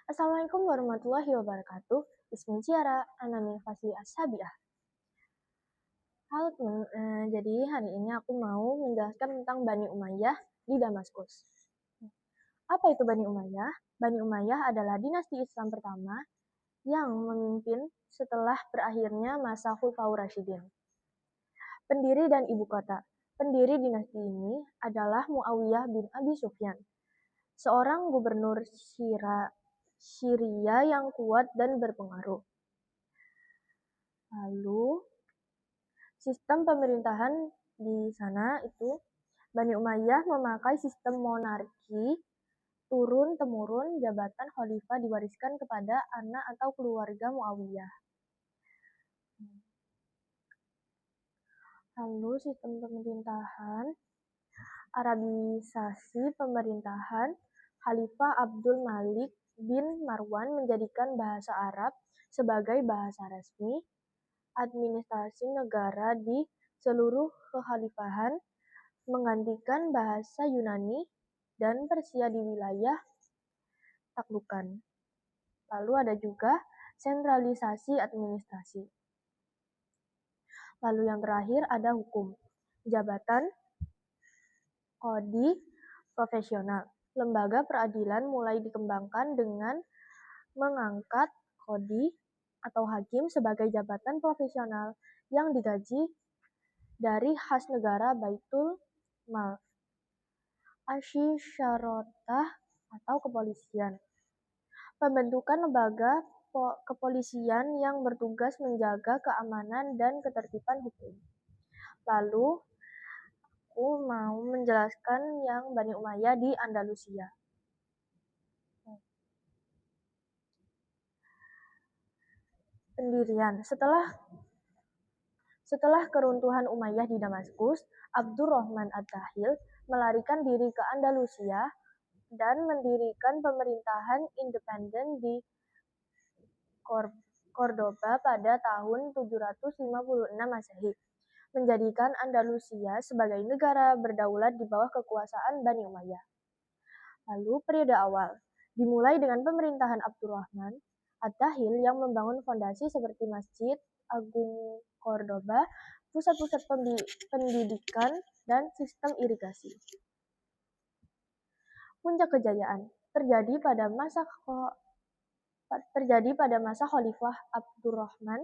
Assalamualaikum warahmatullahi wabarakatuh. Ismi Ciara, ana min fasli As-Sabiah. Halo teman, jadi hari ini aku mau menjelaskan tentang Bani Umayyah di Damaskus. Apa itu Bani Umayyah? Bani Umayyah adalah dinasti Islam pertama yang memimpin setelah berakhirnya masa Khulafaur Rasyidin. Pendiri dan ibu kota. Pendiri dinasti ini adalah Muawiyah bin Abi Sufyan, seorang gubernur Syria yang kuat dan berpengaruh. Lalu, sistem pemerintahan di sana itu Bani Umayyah memakai sistem monarki turun-temurun, jabatan khalifah diwariskan kepada anak atau keluarga Muawiyah. Lalu sistem pemerintahan, Arabisasi pemerintahan, Khalifah Abdul Malik bin Marwan menjadikan bahasa Arab sebagai bahasa resmi, administrasi negara di seluruh kekhalifahan menggantikan bahasa Yunani dan Persia di wilayah taklukan. Lalu ada juga sentralisasi administrasi. Lalu yang terakhir ada hukum. Jabatan qadhi profesional. Lembaga peradilan mulai dikembangkan dengan mengangkat qadhi atau hakim sebagai jabatan profesional yang digaji dari khas negara Baitul Mal. Asy-Syarotah atau kepolisian. Pembentukan lembaga kepolisian yang bertugas menjaga keamanan dan ketertiban hukum. Lalu, aku mau menjelaskan yang Bani Umayyah di Andalusia. Pendirian. Setelah keruntuhan Umayyah di Damaskus, Abdurrahman Ad-Dakhil melarikan diri ke Andalusia dan mendirikan pemerintahan independen di Cordoba pada tahun 756 Masehi, menjadikan Andalusia sebagai negara berdaulat di bawah kekuasaan Bani Umayyah. Lalu periode awal dimulai dengan pemerintahan Abdurrahman Ad-Dakhil yang membangun fondasi seperti Masjid Agung Cordoba, pusat-pusat pendidikan, dan sistem irigasi. Puncak kejayaan terjadi pada masa Khalifah Abdurrahman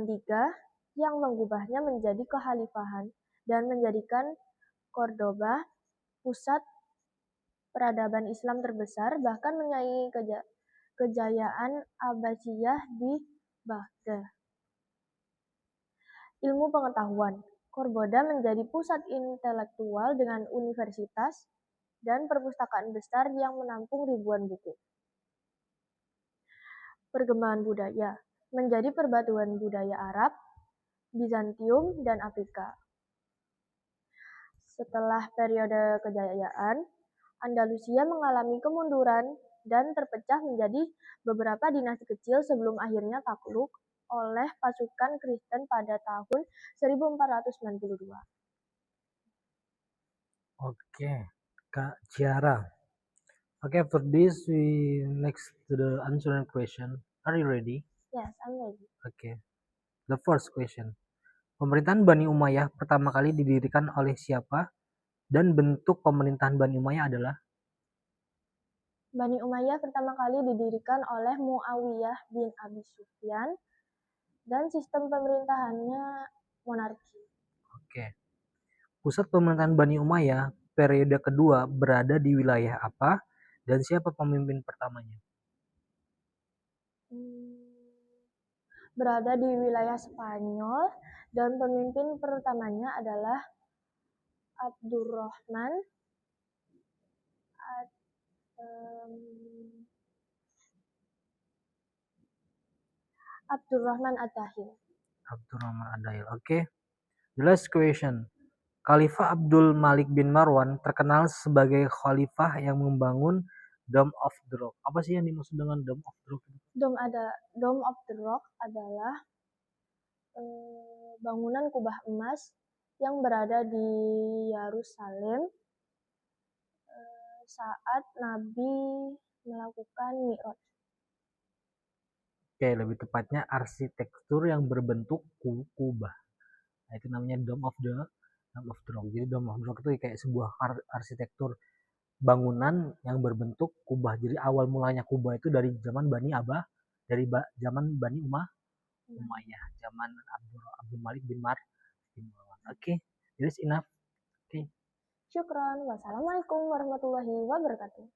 III yang mengubahnya menjadi kekhalifahan dan menjadikan Cordoba pusat peradaban Islam terbesar, bahkan menyaingi kejayaan Abbasiyah di Baghdad. Ilmu pengetahuan. Cordoba menjadi pusat intelektual dengan universitas dan perpustakaan besar yang menampung ribuan buku. Perkembangan budaya. Menjadi perbatuan budaya Arab, Bizantium, dan Afrika. Setelah periode kejayaan, Andalusia mengalami kemunduran dan terpecah menjadi beberapa dinasti kecil sebelum akhirnya takluk oleh pasukan Kristen pada tahun 1492. Okay, Kak Ciara. Okay, after this we next to the answering question. Are you ready? Yes, I'm ready. Okay. The first question. Pemerintahan Bani Umayyah pertama kali didirikan oleh siapa dan bentuk pemerintahan Bani Umayyah adalah? Bani Umayyah pertama kali didirikan oleh Muawiyah bin Abi Sufyan dan sistem pemerintahannya monarki. Oke. Pusat pemerintahan Bani Umayyah periode kedua berada di wilayah apa dan siapa pemimpin pertamanya? Berada di wilayah Spanyol dan pemimpin pertamanya adalah Abdurrahman Ad-Dakhil. Abdurrahman Ad-Dakhil. Oke. The last question. Khalifah Abdul Malik bin Marwan terkenal sebagai khalifah yang membangun Dome of the Rock. Apa sih yang dimaksud dengan Dome of the Rock? Dome of the Rock adalah bangunan kubah emas yang berada di Yerusalem, saat Nabi melakukan Mi'raj. Oke, lebih tepatnya arsitektur yang berbentuk kubah. Nah, itu namanya Dome of the Rock. Jadi Dome of the Rock itu kayak sebuah arsitektur bangunan yang berbentuk kubah. Jadi awal mulanya kubah itu dari zaman Bani Abah, dari zaman Bani Umayyah, zaman Abdul Malik bin Marwan. Oke, that's enough. Oke. Syukron. Wassalamualaikum warahmatullahi wabarakatuh.